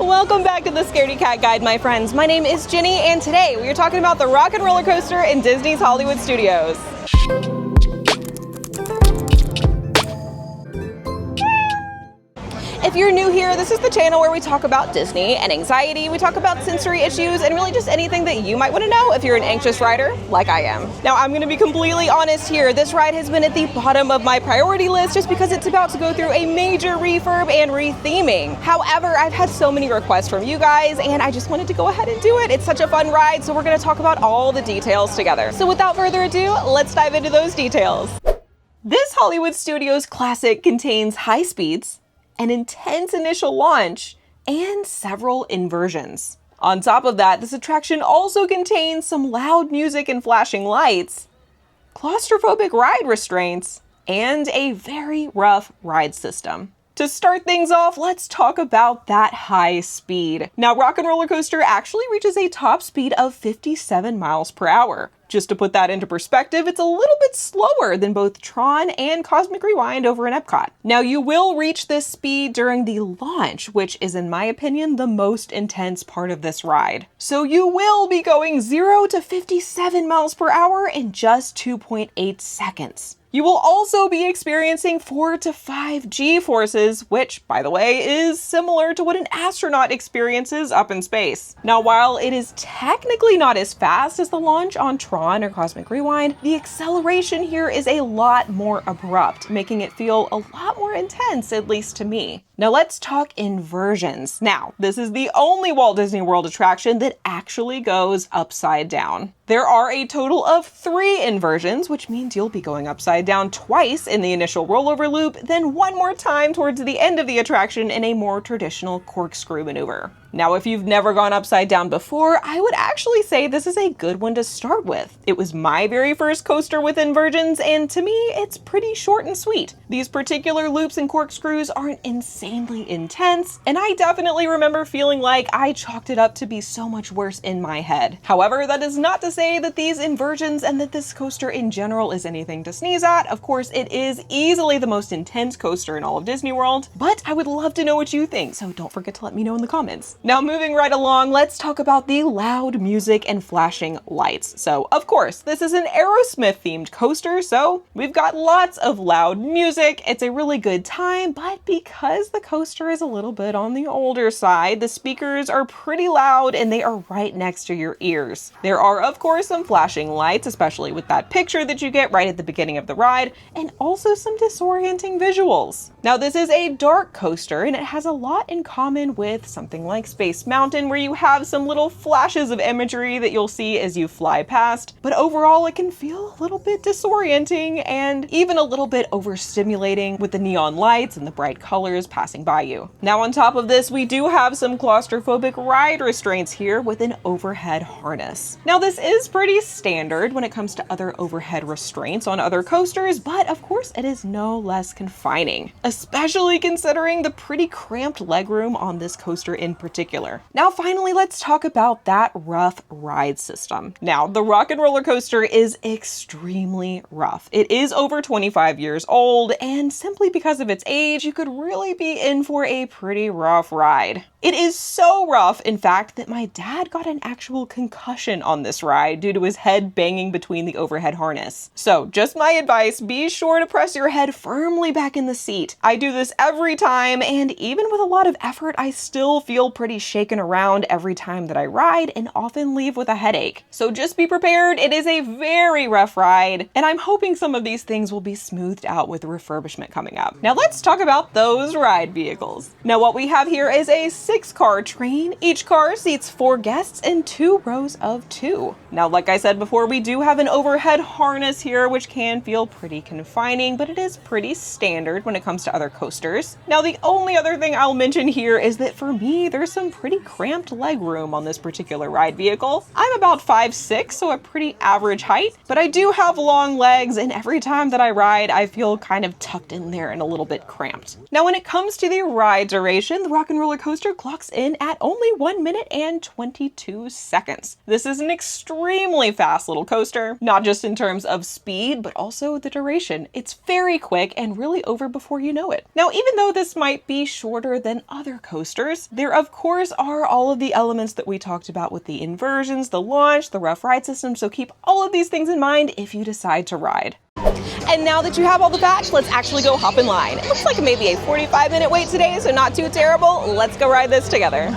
Welcome back to the Scaredy Cat Guide, my friends. My name is Jenny, and today we are talking about the Rock and Roller Coaster in Disney's Hollywood Studios. If you're new here, this is the channel where we talk about Disney and anxiety, we talk about sensory issues, and really just anything that you might want to know if you're an anxious rider like I am. Now, I'm going to be completely honest here. This ride has been at the bottom of my priority list just because it's about to go through a major refurb and retheming. However, I've had so many requests from you guys, and I just wanted to go ahead and do it. It's such a fun ride, so we're going to talk about all the details together. So without further ado, let's dive into those details. This Hollywood Studios classic contains high speeds, an intense initial launch, and several inversions. On top of that, this attraction also contains some loud music and flashing lights, claustrophobic ride restraints, and a very rough ride system. To start things off, let's talk about that high speed. Now, Rock and Roller Coaster actually reaches a top speed of 57 miles per hour. Just to put that into perspective, it's a little bit slower than both Tron and Cosmic Rewind over in Epcot. Now, you will reach this speed during the launch, which is, in my opinion, the most intense part of this ride. So you will be going 0 to 57 miles per hour in just 2.8 seconds. You will also be experiencing 4 to 5 G-forces, which, by the way, is similar to what an astronaut experiences up in space. Now, while it is technically not as fast as the launch on Tron or Cosmic Rewind, the acceleration here is a lot more abrupt, making it feel a lot more intense, at least to me. Now let's talk inversions. Now, this is the only Walt Disney World attraction that actually goes upside down. There are a total of 3 inversions, which means you'll be going upside down twice in the initial rollover loop, then one more time towards the end of the attraction in a more traditional corkscrew maneuver. Now, if you've never gone upside down before, I would actually say this is a good one to start with. It was my very first coaster with inversions, and to me, it's pretty short and sweet. These particular loops and corkscrews aren't insanely intense, and I definitely remember feeling like I chalked it up to be so much worse in my head. However, that is not to say that these inversions and that this coaster in general is anything to sneeze at. Of course, it is easily the most intense coaster in all of Disney World, but I would love to know what you think, so don't forget to let me know in the comments. Now, moving right along, let's talk about the loud music and flashing lights. So, of course, this is an Aerosmith themed coaster, so we've got lots of loud music. It's a really good time, but because the coaster is a little bit on the older side, the speakers are pretty loud and they are right next to your ears. There are, of course, some flashing lights, especially with that picture that you get right at the beginning of the ride, and also some disorienting visuals. Now, this is a dark coaster, and it has a lot in common with something like Space Mountain, where you have some little flashes of imagery that you'll see as you fly past, but overall it can feel a little bit disorienting and even a little bit overstimulating with the neon lights and the bright colors passing by you. Now, on top of this, we do have some claustrophobic ride restraints here with an overhead harness. Now, this is pretty standard when it comes to other overhead restraints on other coasters, but of course it is no less confining, especially considering the pretty cramped legroom on this coaster in particular. Now, finally, let's talk about that rough ride system. Now, the Rock and Roller Coaster is extremely rough. It is over 25 years old, and simply because of its age, you could really be in for a pretty rough ride. It is so rough, in fact, that my dad got an actual concussion on this ride due to his head banging between the overhead harness. So, just my advice, be sure to press your head firmly back in the seat. I do this every time, and even with a lot of effort, I still feel pretty shaken around every time that I ride and often leave with a headache. So just be prepared, it is a very rough ride, and I'm hoping some of these things will be smoothed out with the refurbishment coming up. Now let's talk about those ride vehicles. Now what we have here is a 6-car train. Each car seats 4 guests in 2 rows of 2. Now, like I said before, we do have an overhead harness here, which can feel pretty confining, but it is pretty standard when it comes to other coasters. Now, the only other thing I'll mention here is that for me, there's some pretty cramped leg room on this particular ride vehicle. I'm about 5'6", so a pretty average height, but I do have long legs, and every time that I ride, I feel kind of tucked in there and a little bit cramped. Now, when it comes to the ride duration, the Rock and Roller Coaster clocks in at only 1 minute and 22 seconds. This is an extremely fast little coaster, not just in terms of speed, but also know the duration. It's very quick and really over before you know it. Now, even though this might be shorter than other coasters, there of course are all of the elements that we talked about with the inversions, the launch, the rough ride system, so keep all of these things in mind if you decide to ride. And now that you have all the facts, let's actually go hop in line. It looks like maybe a 45-minute wait today, so not too terrible. Let's go ride this together.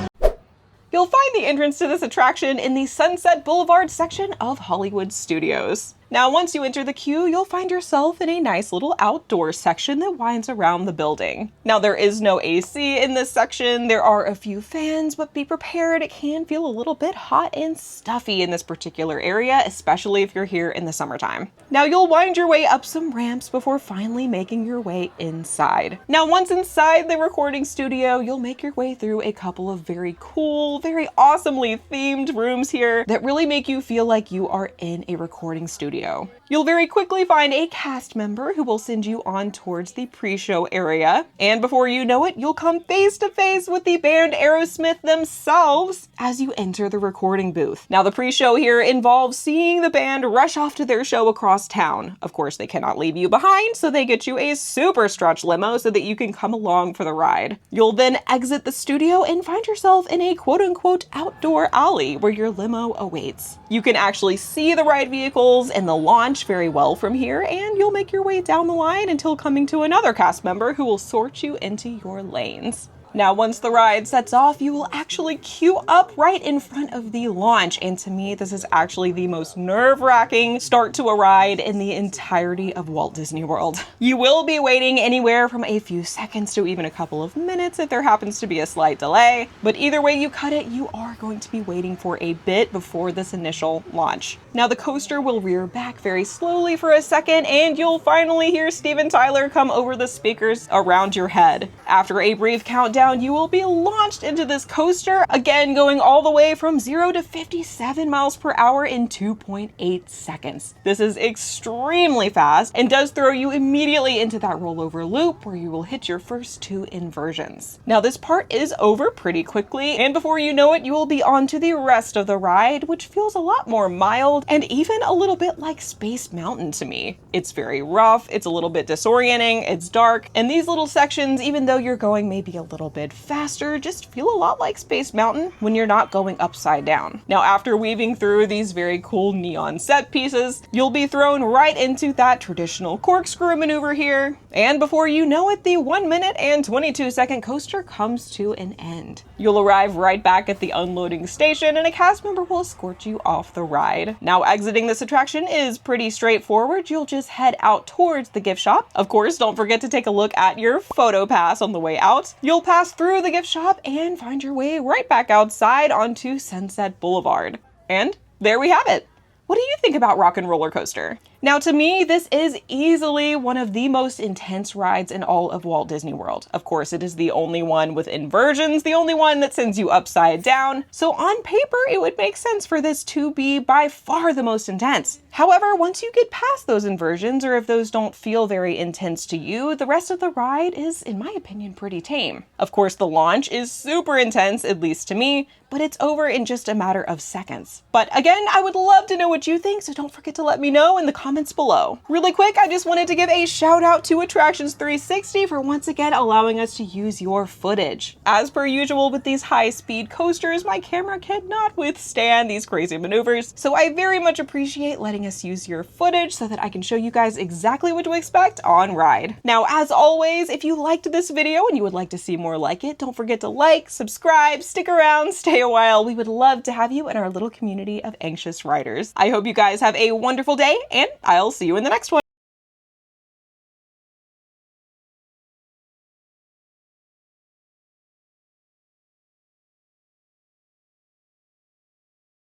You'll find the entrance to this attraction in the Sunset Boulevard section of Hollywood Studios. Now, once you enter the queue, you'll find yourself in a nice little outdoor section that winds around the building. Now, there is no AC in this section. There are a few fans, but be prepared, it can feel a little bit hot and stuffy in this particular area, especially if you're here in the summertime. Now, you'll wind your way up some ramps before finally making your way inside. Now, once inside the recording studio, you'll make your way through a couple of very cool, very awesomely themed rooms here that really make you feel like you are in a recording studio. You'll very quickly find a cast member who will send you on towards the pre-show area, and before you know it, you'll come face to face with the band Aerosmith themselves as you enter the recording booth. Now, the pre-show here involves seeing the band rush off to their show across town. Of course, they cannot leave you behind, so they get you a super stretch limo so that you can come along for the ride. You'll then exit the studio and find yourself in a quote-unquote outdoor alley where your limo awaits. You can actually see the ride vehicles and the launch very well from here, and you'll make your way down the line until coming to another cast member who will sort you into your lanes. Now, once the ride sets off, you will actually queue up right in front of the launch, and to me, this is actually the most nerve-wracking start to a ride in the entirety of Walt Disney World. You will be waiting anywhere from a few seconds to even a couple of minutes if there happens to be a slight delay, but either way you cut it, you are going to be waiting for a bit before this initial launch. Now, the coaster will rear back very slowly for a second, and you'll finally hear Steven Tyler come over the speakers around your head. After a brief countdown, you will be launched into this coaster, again going all the way from 0 to 57 miles per hour in 2.8 seconds. This is extremely fast and does throw you immediately into that rollover loop where you will hit your first 2 inversions. Now, this part is over pretty quickly, and before you know it, you will be on to the rest of the ride, which feels a lot more mild and even a little bit like Space Mountain to me. It's very rough, it's a little bit disorienting, it's dark, and these little sections, even though you're going maybe a little bit faster, just feel a lot like Space Mountain when you're not going upside down. Now, after weaving through these very cool neon set pieces, you'll be thrown right into that traditional corkscrew maneuver here, and before you know it, the 1 minute and 22-second coaster comes to an end. You'll arrive right back at the unloading station, and a cast member will escort you off the ride. Now, exiting this attraction is pretty straightforward. You'll just head out towards the gift shop. Of course, don't forget to take a look at your photo pass on the way out. You'll pass through the gift shop and find your way right back outside onto Sunset Boulevard. And there we have it. What do you think about Rock and Roller Coaster? Now, to me, this is easily one of the most intense rides in all of Walt Disney World. Of course, it is the only one with inversions, the only one that sends you upside down. So on paper, it would make sense for this to be by far the most intense. However, once you get past those inversions, or if those don't feel very intense to you, the rest of the ride is, in my opinion, pretty tame. Of course, the launch is super intense, at least to me, but it's over in just a matter of seconds. But again, I would love to know what you think, so don't forget to let me know in the comments below. Really quick, I just wanted to give a shout out to Attractions 360 for once again allowing us to use your footage. As per usual with these high-speed coasters, my camera cannot withstand these crazy maneuvers, so I very much appreciate letting us use your footage so that I can show you guys exactly what to expect on ride. Now, as always, if you liked this video and you would like to see more like it, don't forget to like, subscribe, stick around, stay a while. We would love to have you in our little community of anxious riders. I hope you guys have a wonderful day, and I'll see you in the next one.